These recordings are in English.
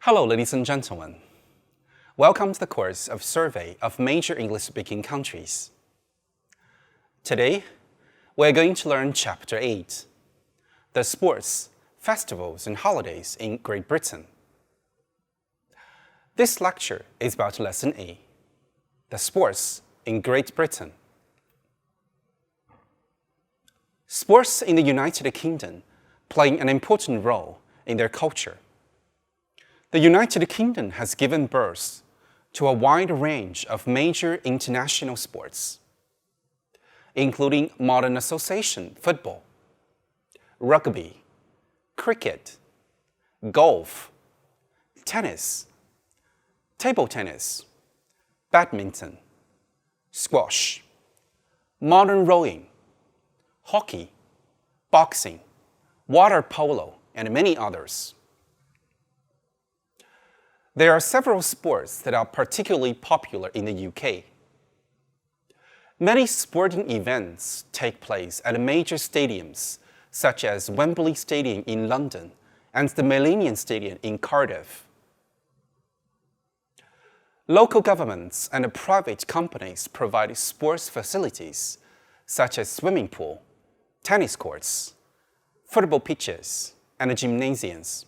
Hello, ladies and gentlemen. Welcome to the course of Survey of Major English-Speaking Countries. Today, we're going to learn Chapter 8, the Sports, Festivals and Holidays in Great Britain. This lecture is about Lesson A, the Sports in Great Britain. Sports in the United Kingdom play an important role in their culture. The United Kingdom has given birth to a wide range of major international sports, including modern association football, rugby, cricket, golf, tennis, table tennis, badminton, squash, modern rowing, hockey, boxing, water polo, and many others. There are several sports that are particularly popular in the UK. Many sporting events take place at major stadiums, such as Wembley Stadium in London and the Millennium Stadium in Cardiff. Local governments and private companies provide sports facilities, such as swimming pool, tennis courts, football pitches, and gymnasiums.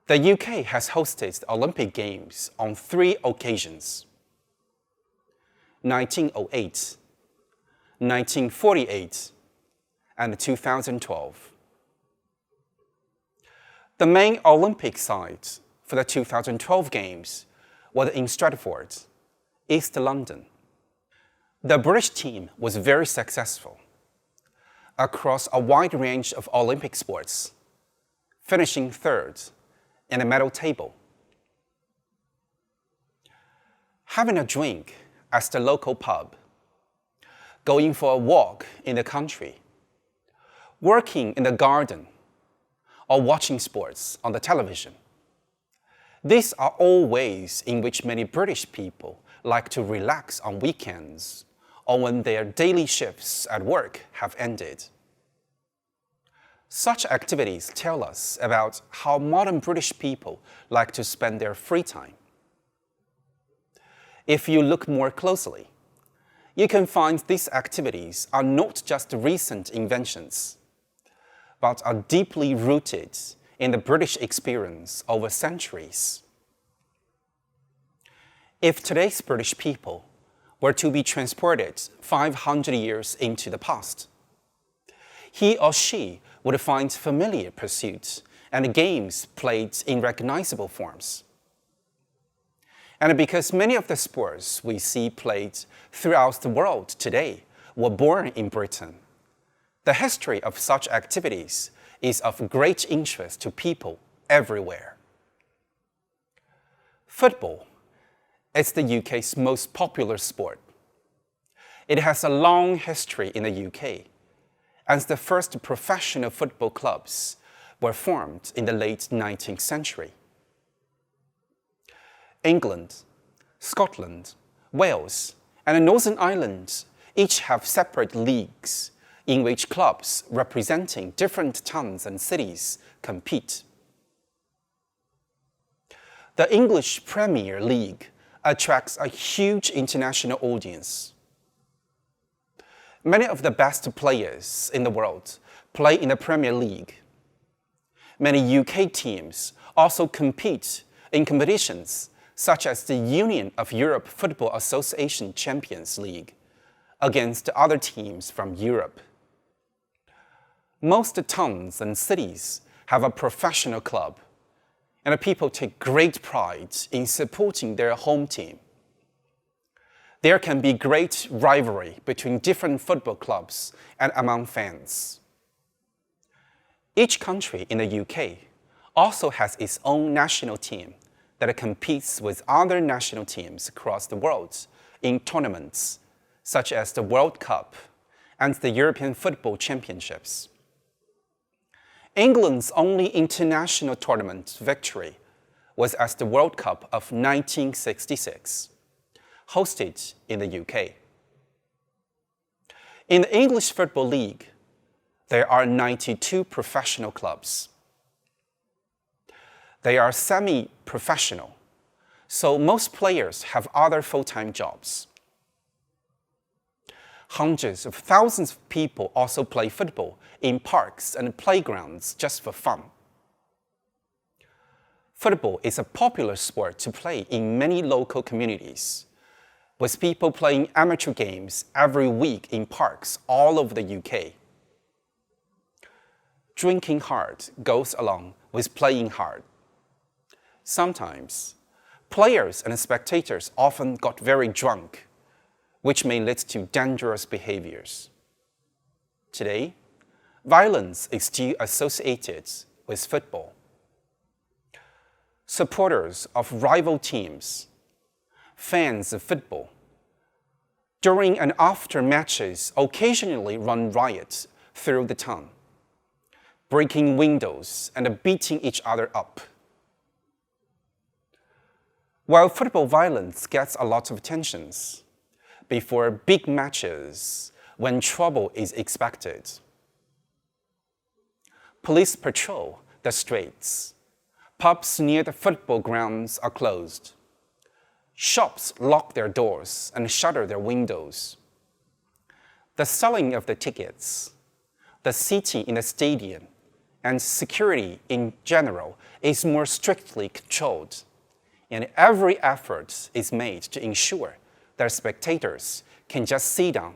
The UK has hosted the Olympic Games on 3 occasions: 1908, 1948, and 2012. The main Olympic site for the 2012 Games was in Stratford, East London. The British team was very successful across a wide range of Olympic sports, finishing 3rd in the medal table. Having a drink at the local pub, going for a walk in the country, working in the garden, or watching sports on the television. These are all ways in which many British people like to relax on weekends or when their daily shifts at work have ended. Such activities tell us about how modern British people like to spend their free time. If you look more closely, you can find these activities are not just recent inventions, but are deeply rooted in the British experience over centuries. If today's British people were to be transported 500 years into the past, he or she would find familiar pursuits and games played in recognizable forms. And because many of the sports we see played throughout the world today were born in Britain, the history of such activities is of great interest to people everywhere. Football is the UK's most popular sport. It has a long history in the UK, and the first professional football clubs were formed in the late 19th century. England, Scotland, Wales, and Northern Ireland each have separate leagues in which clubs representing different towns and cities compete. The English Premier League attracts a huge international audience. Many of the best players in the world play in the Premier League. Many UK teams also compete in competitions such as the Union of Europe Football Association Champions League against other teams from Europe. Most towns and cities have a professional club, and people take great pride in supporting their home team. There can be great rivalry between different football clubs and among fans. Each country in the UK also has its own national team that competes with other national teams across the world in tournaments such as the World Cup and the European Football Championships. England's only international tournament victory was at the World Cup of 1966. Hosted in the UK. In the English Football League, there are 92 professional clubs. They are semi-professional, so most players have other full-time jobs. Hundreds of thousands of people also play football in parks and playgrounds just for fun. Football is a popular sport to play in many local communities, with people playing amateur games every week in parks all over the UK. Drinking hard goes along with playing hard. Sometimes, players and spectators often got very drunk, which may lead to dangerous behaviors. Today, violence is still associated with football. Supporters of rival teams, fans of football, during and after matches occasionally run riots through the town, breaking windows and beating each other up. While football violence gets a lot of attention before big matches when trouble is expected, police patrol the streets. Pubs near the football grounds are closed. Shops lock their doors and shutter their windows. The selling of the tickets, the seating in the stadium, and security in general is more strictly controlled, and every effort is made to ensure that spectators can just sit down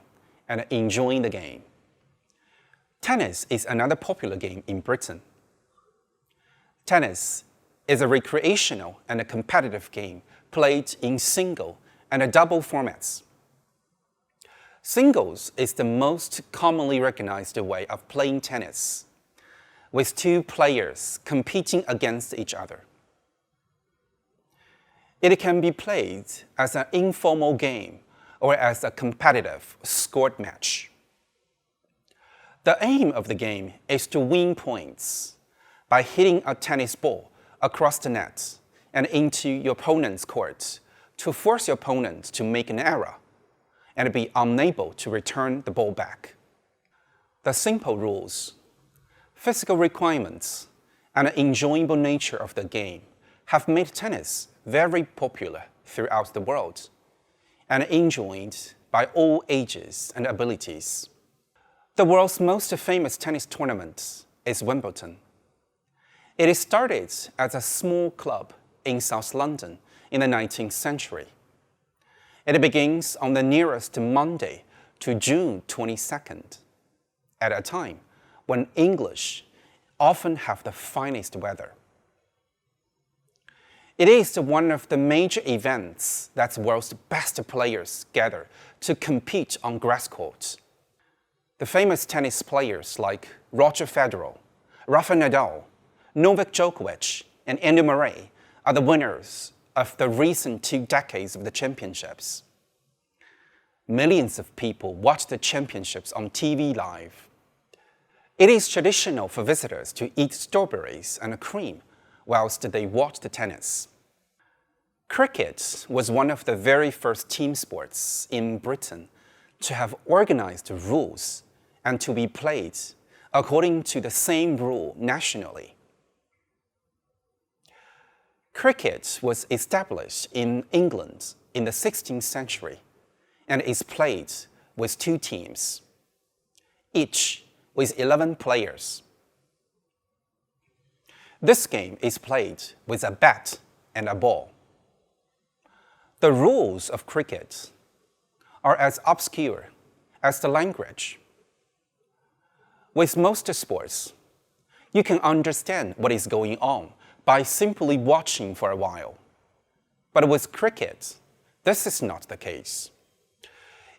and enjoy the game. Tennis is another popular game in Britain. Tennis is a recreational and a competitive game played in single and double formats. Singles is the most commonly recognized way of playing tennis, with two players competing against each other. It can be played as an informal game or as a competitive scored match. The aim of the game is to win points by hitting a tennis ball across the net and into your opponent's court to force your opponent to make an error and be unable to return the ball back. The simple rules, physical requirements, and the enjoyable nature of the game have made tennis very popular throughout the world and enjoyed by all ages and abilities. The world's most famous tennis tournament is Wimbledon. It started as a small club in South London in the 19th century. It begins on the nearest Monday to June 22nd, at a time when English often have the finest weather. It is one of the major events that the world's best players gather to compete on grass courts. The famous tennis players like Roger Federer, Rafael Nadal, Novak Djokovic, and Andy Murray are the winners of the recent 2 decades of the championships. Millions of people watch the championships on TV live. It is traditional for visitors to eat strawberries and cream whilst they watch the tennis. Cricket was one of the very first team sports in Britain to have organized rules and to be played according to the same rule nationally. Cricket was established in England in the 16th century and is played with 2 teams, each with 11 players. This game is played with a bat and a ball. The rules of cricket are as obscure as the language. With most sports, you can understand what is going on by simply watching for a while. But with cricket, this is not the case.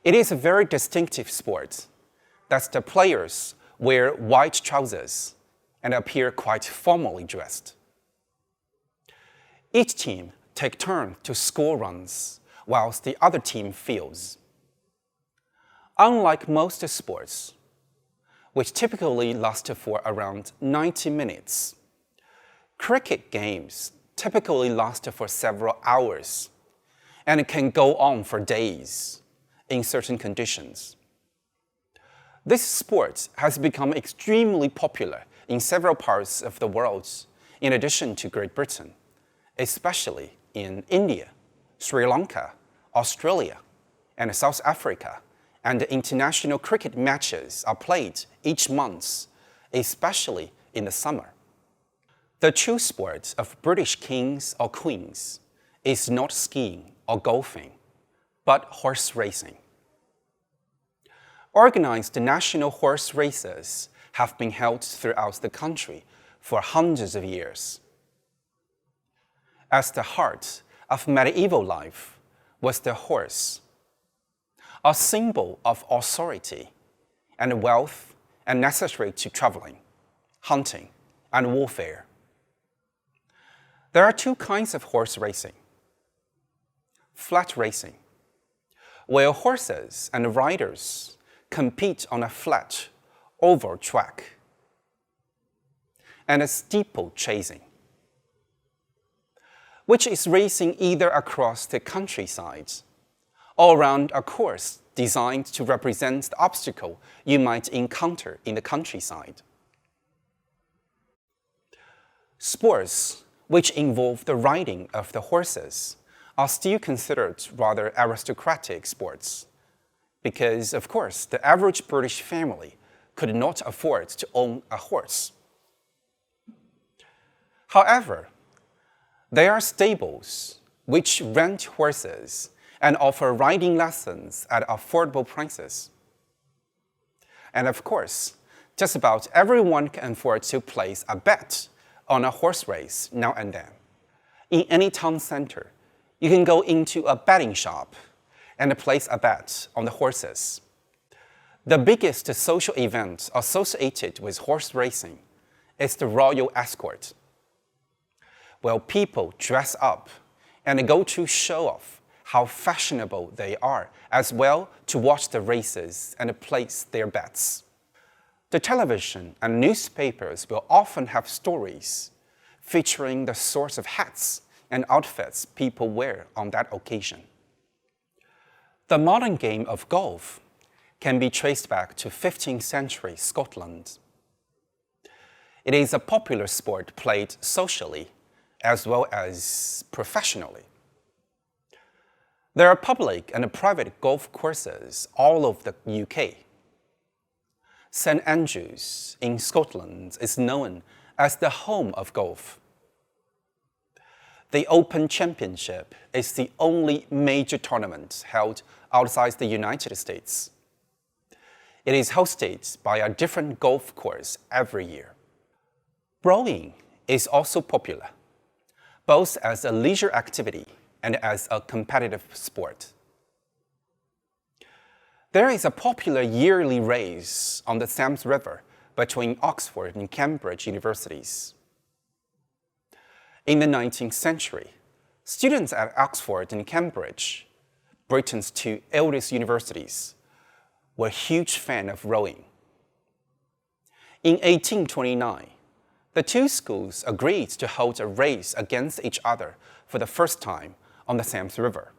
It is a very distinctive sport that the players wear white trousers and appear quite formally dressed. Each team takes turns to score runs whilst the other team fields. Unlike most sports, which typically last for around 90 minutes, cricket games typically last for several hours and can go on for days in certain conditions. This sport has become extremely popular in several parts of the world, in addition to Great Britain, especially in India, Sri Lanka, Australia, and South Africa, and international cricket matches are played each month, especially in the summer. The true sport of British kings or queens is not skiing or golfing, but horse racing. Organized national horse races have been held throughout the country for hundreds of years. At the heart of medieval life was the horse, a symbol of authority and wealth and necessary to traveling, hunting, and warfare. There are two kinds of horse racing. Flat racing, where horses and riders compete on a flat, oval track, and a steeple chasing, which is racing either across the countryside or around a course designed to represent the obstacle you might encounter in the countryside. Sports which involve the riding of the horses are still considered rather aristocratic sports because, of course, the average British family could not afford to own a horse. However, there are stables which rent horses and offer riding lessons at affordable prices. And of course, just about everyone can afford to place a bet on a horse race now and then. In any town center, you can go into a betting shop and place a bet on the horses. The biggest social event associated with horse racing is the royal escort, where people dress up and go to show off how fashionable they are, as well to watch the races and place their bets. The television and newspapers will often have stories featuring the sorts of hats and outfits people wear on that occasion. The modern game of golf can be traced back to 15th century Scotland. It is a popular sport played socially as well as professionally. There are public and private golf courses all over the UK. St Andrews in Scotland is known as the home of golf. The Open Championship is the only major tournament held outside the United States. It is hosted by a different golf course every year. Rowing is also popular, both as a leisure activity and as a competitive sport. There is a popular yearly race on the Thames River between Oxford and Cambridge universities. In the 19th century, students at Oxford and Cambridge, Britain's two eldest universities, were huge fans of rowing. In 1829, the two schools agreed to hold a race against each other for the first time on the Thames River.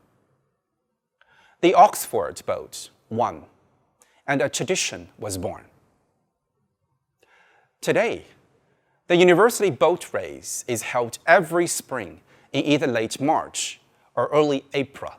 The Oxford boat won, and a tradition was born. Today, the university boat race is held every spring in either late March or early April.